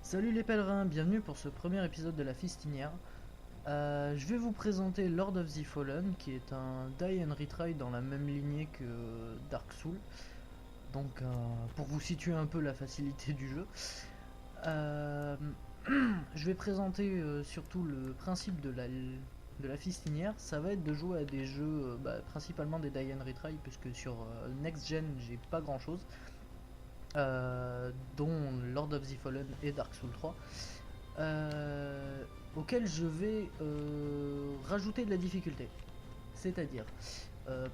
Salut les pèlerins, bienvenue pour ce premier épisode de la Fistinière. Je vais vous présenter Lord of the Fallen, qui est un die and retry dans la même lignée que Dark Souls. Donc pour vous situer un peu la facilité du jeu. Euh, je vais présenter surtout le principe de la Fistinière. Ça va être de jouer à des jeux, principalement des die and retry, puisque sur Next Gen j'ai pas grand chose. Dont Lord of the Fallen et Dark Souls 3, auquel je vais rajouter de la difficulté. C'est-à-dire,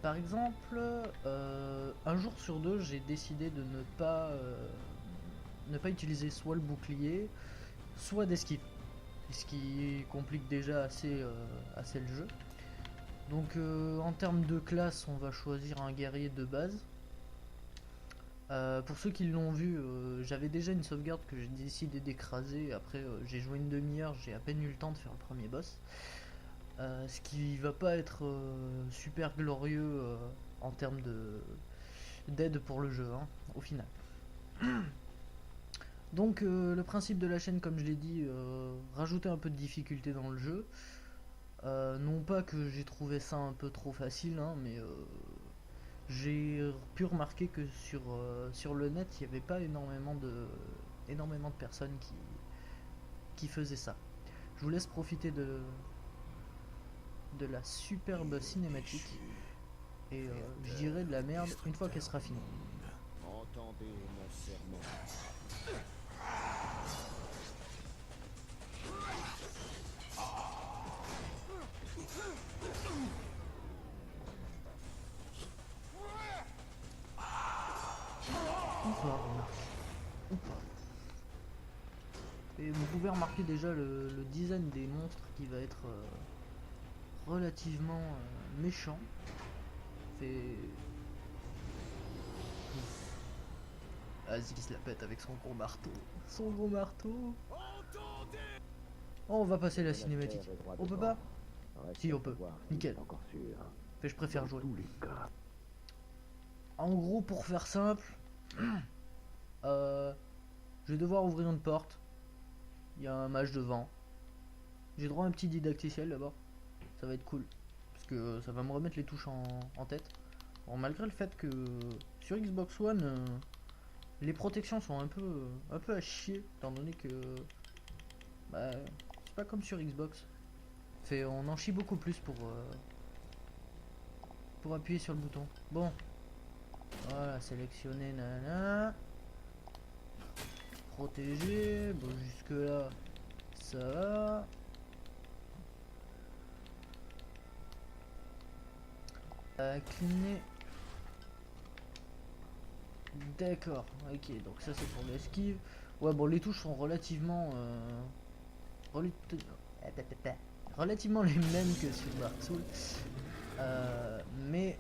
par exemple, un jour sur deux, j'ai décidé de ne pas utiliser soit le bouclier, soit d'esquive. Ce qui complique déjà assez le jeu. Donc en termes de classe, on va choisir un guerrier de base. Pour ceux qui l'ont vu, j'avais déjà une sauvegarde que j'ai décidé d'écraser. Après, j'ai joué une demi-heure, j'ai à peine eu le temps de faire le premier boss. Ce qui va pas être super glorieux en termes d'aide pour le jeu, hein, au final. Donc, le principe de la chaîne, comme je l'ai dit, rajouter un peu de difficulté dans le jeu. Non pas que j'ai trouvé ça un peu trop facile, hein, mais j'ai pu remarquer que sur le net, il n'y avait pas énormément de personnes qui faisaient ça. Je vous laisse profiter de la superbe cinématique et je dirai de la merde une fois qu'elle sera finie. Entendez mon serment. Ou pas, remarque. Ou pas. Et vous pouvez remarquer déjà le design des monstres qui va être relativement méchant. Fait. Vas-y, il se la pète avec son gros marteau. Son gros marteau. Oh, on va passer la cinématique. On peut pas? Si, on peut. Nickel. Fait, je préfère jouer. En gros, pour faire simple, je vais devoir ouvrir une porte. Il y a un mage devant. J'ai droit à un petit didacticiel d'abord. Ça va être cool. Parce que ça va me remettre les touches en tête. Bon, malgré le fait que sur Xbox One, les protections sont un peu à chier. Étant donné que bah, c'est pas comme sur Xbox. Fait, on en chie beaucoup plus pour appuyer sur le bouton. Bon, voilà, sélectionner, nanana. Protéger, bon jusque là, ça va. Incliner. D'accord, ok, donc ça c'est pour l'esquive. Ouais, bon, les touches sont relativement les mêmes que sur Dark Souls. Mais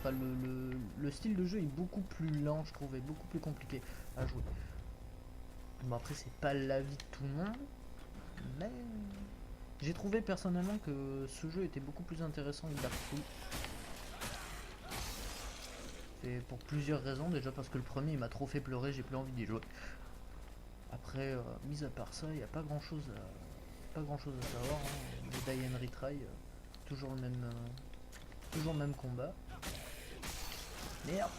enfin, le style de jeu est beaucoup plus lent, je trouve, et beaucoup plus compliqué à jouer. Bon, après, c'est pas l'avis de tout le monde, mais j'ai trouvé personnellement que ce jeu était beaucoup plus intéressant que Dark Souls. Et pour plusieurs raisons, déjà parce que le premier il m'a trop fait pleurer, j'ai plus envie d'y jouer. Après, mis à part ça, il n'y a pas grand chose à savoir, hein. Les die and retry, toujours le même combat. Merde.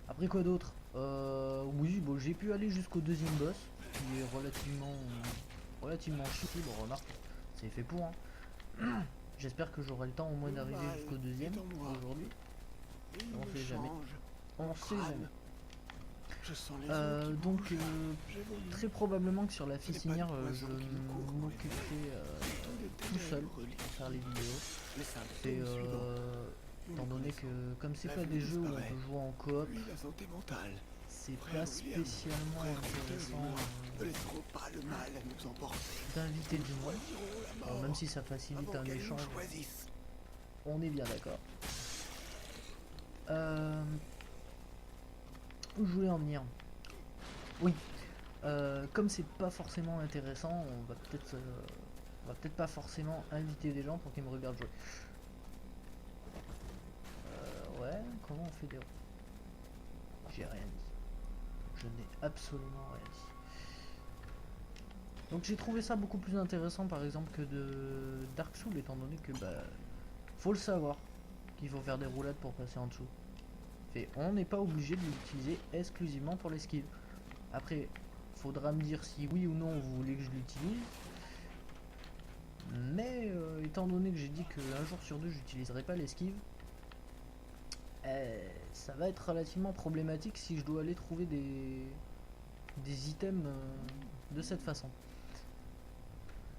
Après quoi d'autre? Oui, bon, j'ai pu aller jusqu'au deuxième boss, qui est relativement chic. Bon, remarque, c'est fait pour, hein. J'espère que j'aurai le temps au moins d'arriver jusqu'au deuxième aujourd'hui. On sait jamais. On sait jamais. Donc très probablement que sur la Fistinière je m'occuperai tout seul pour faire les vidéos. C'est étant donné que comme c'est pas des jeux où on peut jouer en coop, c'est pas spécialement intéressant d'inviter du monde. Bon, même si ça facilite un échange, on est bien d'accord. Où je voulais en venir? Oui, comme c'est pas forcément intéressant, on va peut-être pas forcément inviter des gens pour qu'ils me regardent jouer. Ouais, comment on fait des... J'ai rien dit. Je n'ai absolument rien dit. Donc j'ai trouvé ça beaucoup plus intéressant par exemple que de Dark Souls, étant donné que faut le savoir qu'il faut faire des roulades pour passer en dessous. Et on n'est pas obligé de l'utiliser exclusivement pour l'esquive. Après, faudra me dire si oui ou non vous voulez que je l'utilise. Mais étant donné que j'ai dit qu'un jour sur deux j'utiliserai pas l'esquive, ça va être relativement problématique si je dois aller trouver des items de cette façon.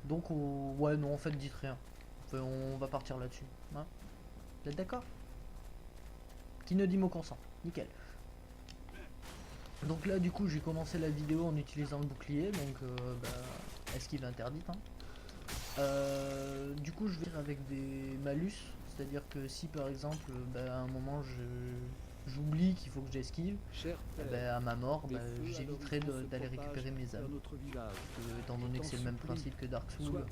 Donc ouais non en fait dites rien. Enfin, on va partir là-dessus. Hein, vous êtes d'accord? Qui ne dit mot consent. Nickel. Donc là du coup j'ai commencé la vidéo en utilisant le bouclier. Donc esquive interdite. Hein. Du coup je vais faire avec des malus. C'est-à-dire que si par exemple à un moment j'oublie qu'il faut que j'esquive, à ma mort j'éviterai d'aller récupérer mes âmes. Étant donné que c'est le même principe que Dark Souls,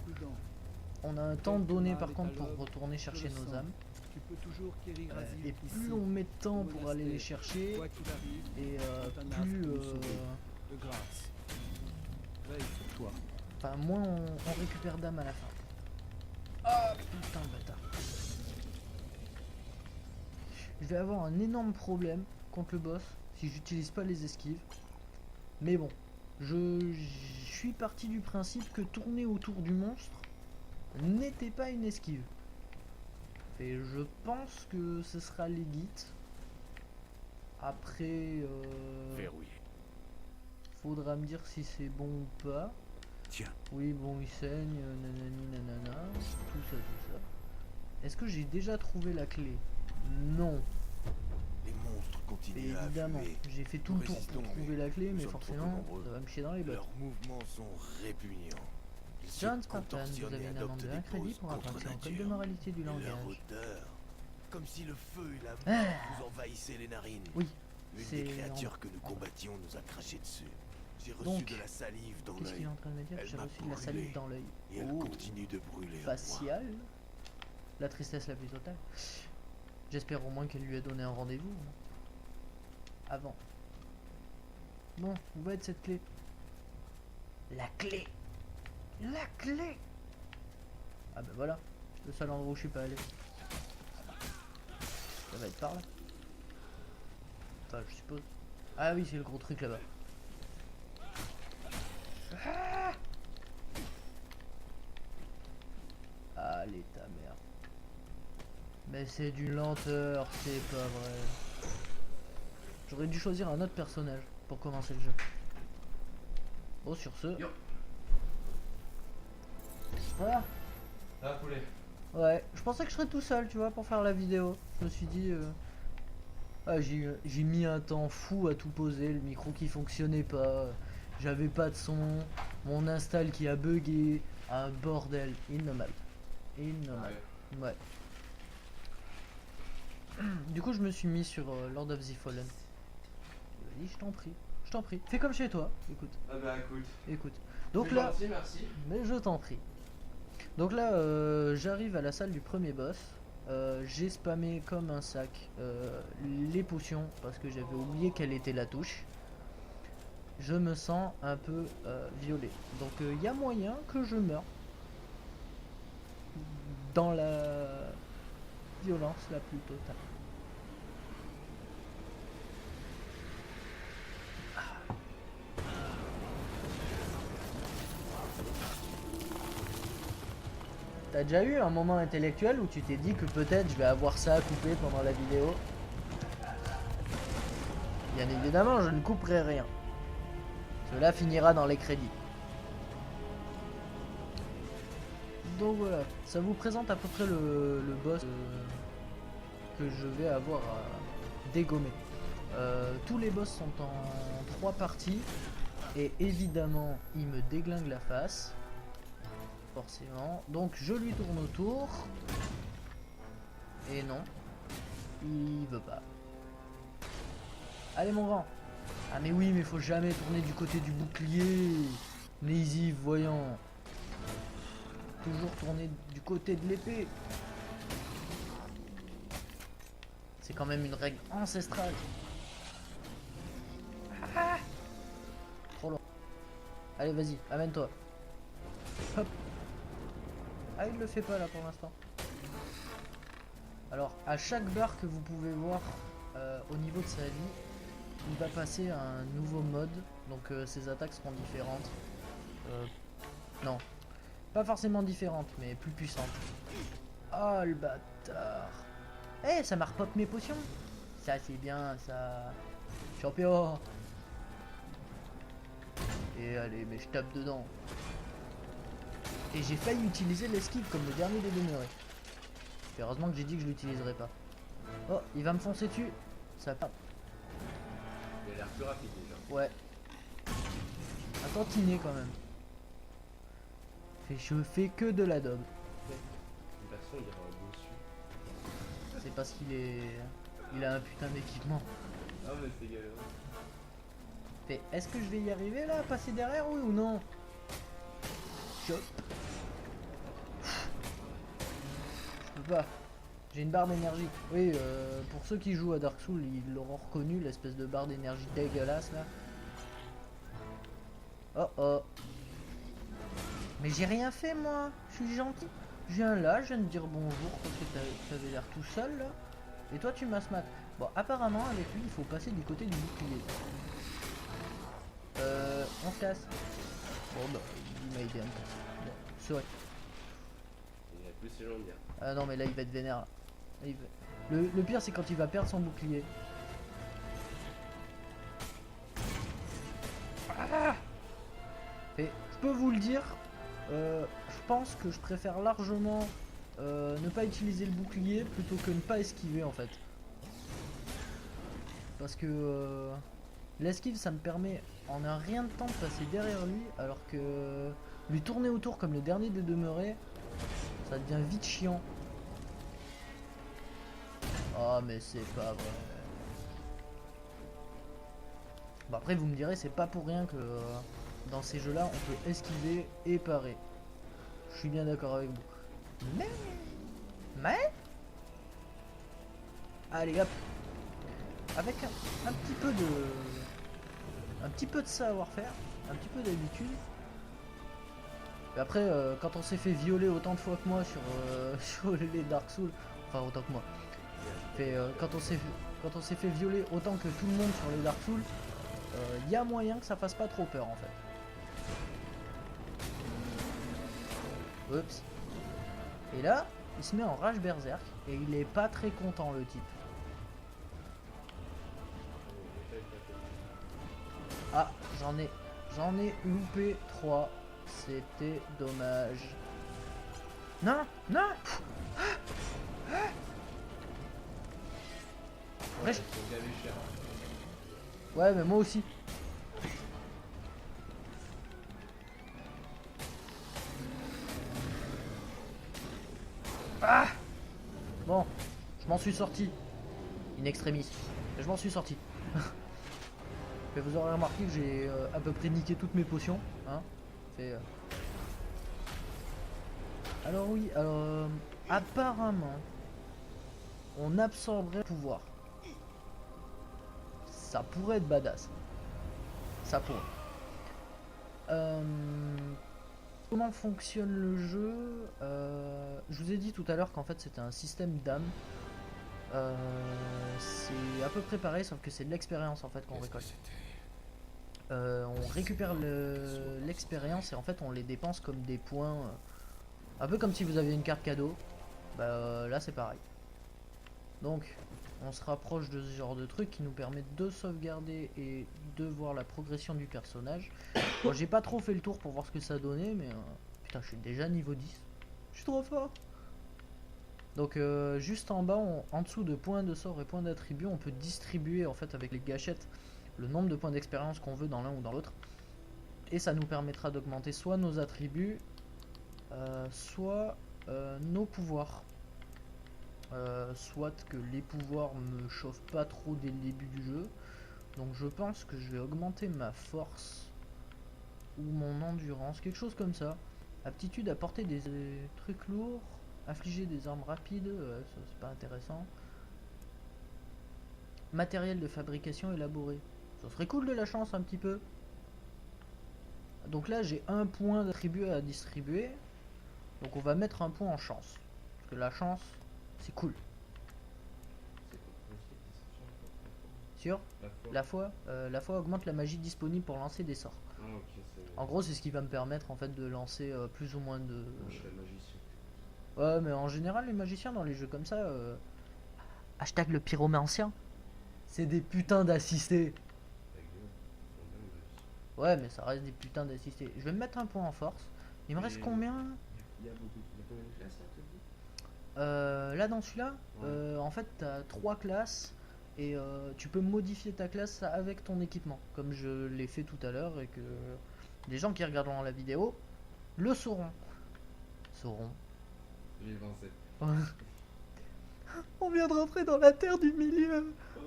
on a un temps donné par contre pour retourner chercher nos âmes. Et plus on met de temps pour aller les chercher, et plus moins on récupère d'âmes à la fin. Ah putain de bâtard. Je vais avoir un énorme problème contre le boss si j'utilise pas les esquives. Mais bon, je suis parti du principe que tourner autour du monstre n'était pas une esquive. Et je pense que ce sera legit. Après, faudra me dire si c'est bon ou pas. Tiens. Oui, bon, il saigne, nanani, nanana, tout ça, tout ça. Est-ce que j'ai déjà trouvé la clé? Non. Les monstres continuent à évidemment, affluer. j'ai fait tout le tour pour trouver la clé, mais forcément, ça va me chier dans les bottes. Leurs mouvements sont répugnants. Ils se John Spartan, vous contorsionnent avez et une amende adoptent de des 1 crédit poses pour contre infraction au code de nature. moralité du Et leur langage. odeur, comme si le feu et la boue Ah. vous envahissaient les narines. Oui, Une c'est des créatures que nous combattions nous a craché dessus. J'ai reçu Donc, de la salive dans qu'est-ce qu'il l'œil. est en train de me dire? Elle J'ai m'a reçu de la brûlé. salive dans l'œil. Et elle Oh, continue de brûler en moi. facial. La tristesse la plus totale. J'espère au moins qu'elle lui a donné un rendez-vous. Hein. Avant. Bon, où va être cette clé? La clé! La clé! Ah ben voilà, le seul endroit où je suis pas allé. Ça va être par là. Enfin, je suppose. Ah oui, c'est le gros truc là-bas. Ah, allez ta mère. Mais c'est d'une lenteur, c'est pas vrai. J'aurais dû choisir un autre personnage pour commencer le jeu. Bon, sur ce. Yo. Voilà. Ah, poulet. Ouais, je pensais que je serais tout seul, tu vois, pour faire la vidéo. Je me suis dit... j'ai mis un temps fou à tout poser, le micro qui fonctionnait pas, j'avais pas de son, mon install qui a bugué, un bordel innommable. Innommable. Ouais. Du coup, je me suis mis sur Lord of the Fallen. Vas-y, je t'en prie. Je t'en prie. Fais comme chez toi. Écoute. Ah bah écoute. Écoute. Donc C'est là... gentil, merci. Mais je t'en prie. Donc là, j'arrive à la salle du premier boss. J'ai spammé comme un sac les potions parce que j'avais oublié quelle était la touche. Je me sens un peu violé. Donc il y a moyen que je meure dans la violence la plus totale. T'as déjà eu un moment intellectuel où tu t'es dit que peut-être je vais avoir ça à couper pendant la vidéo? Bien évidemment, je ne couperai rien. Cela finira dans les crédits. Donc voilà, ça vous présente à peu près le boss que je vais avoir à dégommer. Tous les boss sont en 3 parties. Et évidemment, il me déglingue la face. Forcément. Donc je lui tourne autour. Et non. Il veut pas. Allez mon grand. Ah mais oui, mais faut jamais tourner du côté du bouclier. Naïsif, voyant. Toujours tourner du côté de l'épée. C'est quand même une règle ancestrale. Trop loin. Allez, vas-y, amène-toi. Hop. Ah, il le fait pas là pour l'instant. Alors, à chaque barre que vous pouvez voir au niveau de sa vie, il va passer à un nouveau mode. Donc, ses attaques seront différentes. Non, pas forcément différentes, mais plus puissantes. Oh le bâtard. Eh, ça m'a repop mes potions. Ça, c'est bien, ça. Champion. Et allez, mais je tape dedans. Et j'ai failli utiliser l'esquive comme le dernier des demeurés. Heureusement que j'ai dit que je l'utiliserais pas. Oh, il va me foncer dessus. Ça part. Il a l'air plus rapide déjà. Ouais. Un tantinet quand même. Je fais que de la daube. De toute façon, il y aura un dessus. C'est parce qu'il est... Il a un putain d'équipement. Ah, mais c'est galère. Fait, est-ce que je vais y arriver là, passer derrière, oui ou non? Chop. Je peux pas. J'ai une barre d'énergie. Oui, pour ceux qui jouent à Dark Souls, ils l'auront reconnu, l'espèce de barre d'énergie dégueulasse là. Oh oh. Mais j'ai rien fait moi. Je suis gentil. Je viens là, je viens de dire bonjour parce que t'avais l'air tout seul là. Et toi tu m'as smat. Bon, apparemment avec lui il faut passer du côté du bouclier. On se casse. Bon bah, il m'a aidé à me casser. Bon, c'est vrai. Il a plus ses jambes bien. Ah non mais là il va être vénère. Là, le pire c'est quand il va perdre son bouclier. Ah et je peux vous le dire, je pense que je préfère largement ne pas utiliser le bouclier plutôt que ne pas esquiver en fait. Parce que l'esquive ça me permet en un rien de temps de passer derrière lui, alors que lui tourner autour comme le dernier des demeurés, ça devient vite chiant. Oh mais c'est pas vrai. Bon après vous me direz c'est pas pour rien que dans ces jeux là on peut esquiver et parer. Je suis bien d'accord avec vous. Mais allez hop. Avec un petit peu de savoir-faire, un petit peu d'habitude. Et après quand on s'est fait violer autant de fois que moi sur les Dark Souls, enfin autant que moi. Fait, quand on s'est fait violer autant que tout le monde sur les Dark Souls, y a moyen que ça fasse pas trop peur en fait. Oups. Et là, il se met en rage berserk et il est pas très content le type. Ah, j'en ai loupé 3. C'était dommage. Non, non. Ouais, ils sont gavés cher. Ouais, mais moi aussi. Ah bon, je m'en suis sorti. In extremis. Je m'en suis sorti. Mais vous aurez remarqué que j'ai à peu près niqué toutes mes potions. Hein. Alors oui, apparemment, on absorberait le pouvoir. Ça pourrait être badass. Ça pourrait. Comment fonctionne le jeu? Je vous ai dit tout à l'heure qu'en fait c'était un système d'âme. C'est à peu près pareil, sauf que c'est de l'expérience en fait qu'on récolte. On récupère l'expérience et en fait on les dépense comme des points. Un peu comme si vous aviez une carte cadeau. Bah là c'est pareil. Donc on se rapproche de ce genre de truc qui nous permet de sauvegarder et de voir la progression du personnage. Bon, j'ai pas trop fait le tour pour voir ce que ça donnait, mais putain je suis déjà niveau 10. Je suis trop fort. Donc juste en bas, en dessous de points de sort et points d'attribut, on peut distribuer en fait avec les gâchettes le nombre de points d'expérience qu'on veut dans l'un ou dans l'autre. Et ça nous permettra d'augmenter soit nos attributs, soit nos pouvoirs. Soit que les pouvoirs me chauffent pas trop dès le début du jeu. Donc je pense que je vais augmenter ma force ou mon endurance, quelque chose comme ça. Aptitude à porter des trucs lourds, infliger des armes rapides, ça c'est pas intéressant. Matériel de fabrication élaboré. Ça serait cool de la chance un petit peu. Donc là j'ai un point d'attribut à distribuer. Donc on va mettre un point en chance. Parce que la chance, c'est cool. C'est quoi? Sûr? La foi. La foi augmente la magie disponible pour lancer des sorts. Ah, ok, c'est. En gros c'est ce qui va me permettre en fait de lancer plus ou moins de... Moi, je serais magicien. Ouais mais en général les magiciens dans les jeux comme ça... Hashtag le pyromancien. C'est des putains d'assistés. Ta gueule. Ton bien, magicien. Ouais mais ça reste des putains d'assistés. Je vais me mettre un point en force. Il me reste Et- combien? Il y a beaucoup. Il y a combien de classes là, tu dis? Là dans celui-là, Ouais. en fait t'as 3 classes et tu peux modifier ta classe avec ton équipement, comme je l'ai fait tout à l'heure et que les gens qui regarderont la vidéo le sauront. Sauront. J'ai 27. On vient de rentrer dans la terre du milieu. Oh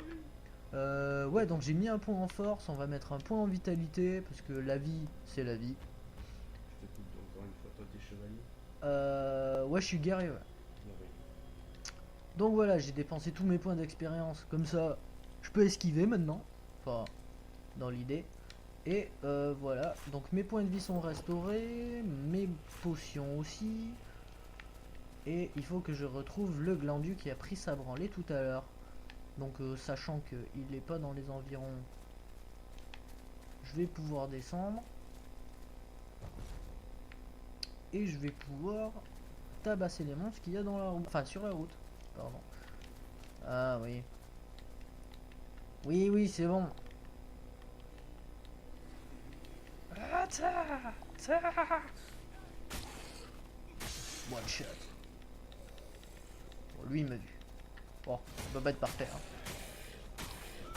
oui. Ouais donc j'ai mis un point en force, on va mettre un point en vitalité parce que la vie c'est la vie. Je te coupe encore une fois. Toi, t'es chevalier. Ouais je suis guerrier ouais. Ah oui. Donc voilà, j'ai dépensé tous mes points d'expérience, comme ça je peux esquiver maintenant, enfin dans l'idée. Et voilà, donc mes points de vie sont restaurés, mes potions aussi. Et il faut que je retrouve le glandu qui a pris sa branlée tout à l'heure. Donc sachant qu'il n'est pas dans les environs, je vais pouvoir descendre. Et je vais pouvoir tabasser les monstres qu'il y a dans la route, enfin sur la route. Pardon. Ah oui. Oui, oui, c'est bon. Ah, one shot. Bon, lui, il m'a vu. Bon, je peux pas être par terre. Hein.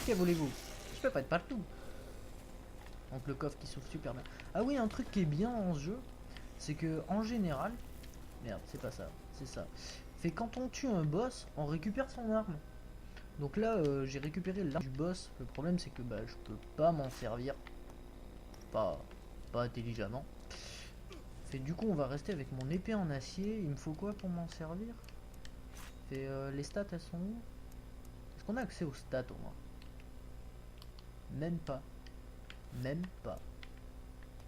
Que voulez-vous? Je peux pas être partout. Donc le coffre qui s'ouvre super bien. Ah oui, un truc qui est bien en ce jeu, c'est que en général... Merde, c'est pas ça, c'est ça. Fait quand on tue un boss, on récupère son arme. Donc là, j'ai récupéré l'arme du boss. Le problème, c'est que bah, je peux pas m'en servir. Pas intelligemment. Fait du coup, on va rester avec mon épée en acier. Il me faut quoi pour m'en servir? Fait les stats, elles sont où? Est-ce qu'on a accès aux stats au moins? Même pas. Même pas.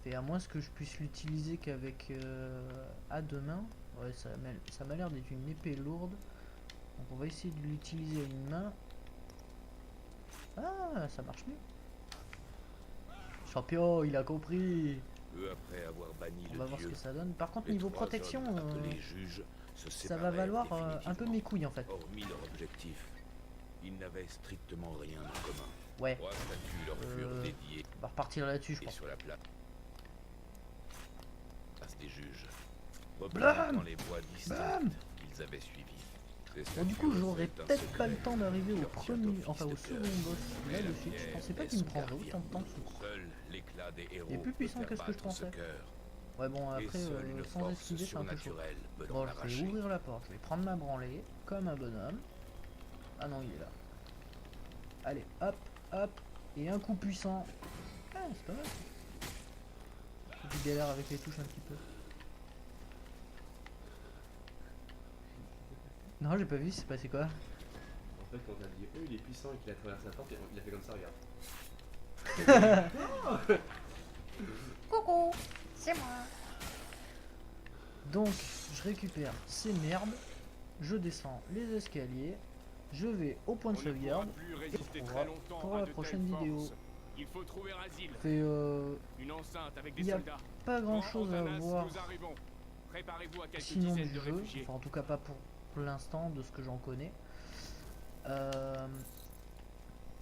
Fait à moins que je puisse l'utiliser qu'avec à deux mains. Ouais, ça m'a l'air d'être une épée lourde. Donc on va essayer de l'utiliser à une main. Ah, ça marche mieux. Champion, il a compris. Peu après avoir banni On le va voir ce dieu, que ça donne. Par contre, les niveau trois protection, hommes appelés juges se ça va séparèrent valoir un peu définitivement. mes couilles en fait. Hormis leur objectif, ils n'avaient strictement rien en commun. Ouais, Trois statues leur furent dédiées on va repartir là-dessus, je et pense. sur la place des juges. Blam Représentant les voies Bam distinctes qu'ils avaient suivies. Ces Bon, du coup, statues j'aurais offraient un peut-être pas le secret temps d'arriver au leur tient premier, office enfin au de second cœur. boss Mais là la de suite. Je pierre pensais pas est qu'il me son prendrait gardien. autant de temps. Ce coup. Seul l'éclat des héros Il est plus peut puissant faire que ce que je battre ce pensais. cœur. Ouais, bon, Et après, seule une sans force esquiver, c'est un peu chaud. surnaturelle peut Bon, en je vais arracher. ouvrir la porte, je vais prendre ma branlée, comme un bonhomme. Ah non, il est là. Allez, hop, hop, et un coup puissant. Ah, c'est pas mal. Je galère avec les touches un petit peu. Non, j'ai pas vu, c'est passé quoi? En fait, quand t'as dit oh, il est puissant et qu'il a traversé la porte, il a fait comme ça, regarde. Coucou, c'est moi. Donc, je récupère ces merdes, je descends les escaliers, je vais au point de On ne pourra sauvegarde plus et on résister retrouvera très longtemps pour à la de prochaine telles vidéo. forces. Il faut trouver asile. Fait Une enceinte avec des y a soldats. pas grand chose à Antanas, voir nous arrivons. Préparez-vous à quelques sinon du dizaines de jeu, réfugiés. enfin en tout cas pas pour l'instant de ce que j'en connais.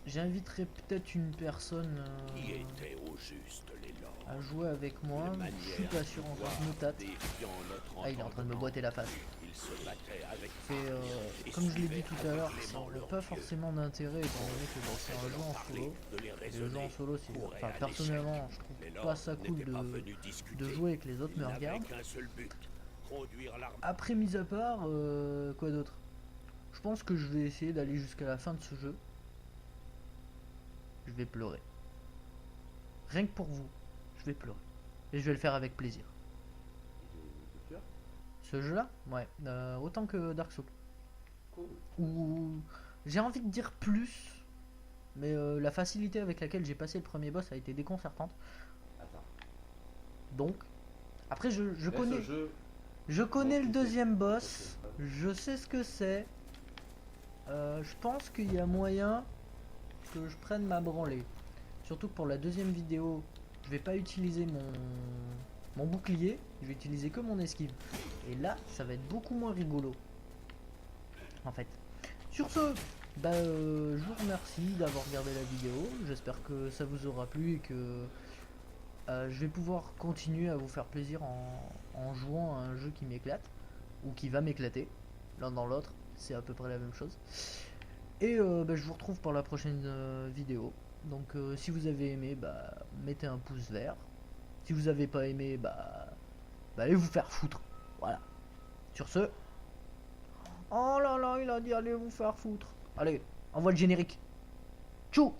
J'inviterai peut-être une personne Qui était au juste l'élan. à jouer avec moi, mais je suis pas sûr encore, je me tâte. Défiant notre Ah, il est en train de me boiter la face. Il se battait avec Fait, comme je l'ai dit tout à l'heure, ça n'aurait pas forcément d'intérêt étant donné que bon, c'est un jeu en solo. Et le jeu en solo, c'est, enfin personnellement, je trouve pas ça cool de jouer avec les autres me regardent. qu'un seul but, produire l'arme. Après, mis à part, quoi d'autre? Je pense que je vais essayer d'aller jusqu'à la fin de ce jeu. Je vais pleurer. Rien que pour vous, je vais pleurer. Et je vais le faire avec plaisir. De cœur. Ce jeu-là, ouais, autant que Dark Souls. Cool. Ou j'ai envie de dire plus, mais la facilité avec laquelle j'ai passé le premier boss a été déconcertante. Attends. Donc, après je Laisse connais, le jeu. je connais le Ok. deuxième boss, Ok. je sais ce que c'est. Je pense qu'il y a moyen que je prenne ma branlée. Surtout que pour la deuxième vidéo, je vais pas utiliser mon bouclier, je vais utiliser que mon esquive. Et là, ça va être beaucoup moins rigolo. En fait. Sur ce, bah, je vous remercie d'avoir regardé la vidéo. J'espère que ça vous aura plu et que je vais pouvoir continuer à vous faire plaisir en jouant à un jeu qui m'éclate. Ou qui va m'éclater. L'un dans l'autre, c'est à peu près la même chose. Et bah, je vous retrouve pour la prochaine vidéo. Donc si vous avez aimé, bah, mettez un pouce vert. Si vous avez pas aimé, bah, allez vous faire foutre. Voilà. Sur ce. Oh là là, il a dit allez vous faire foutre. Allez, envoie le générique. Tchou.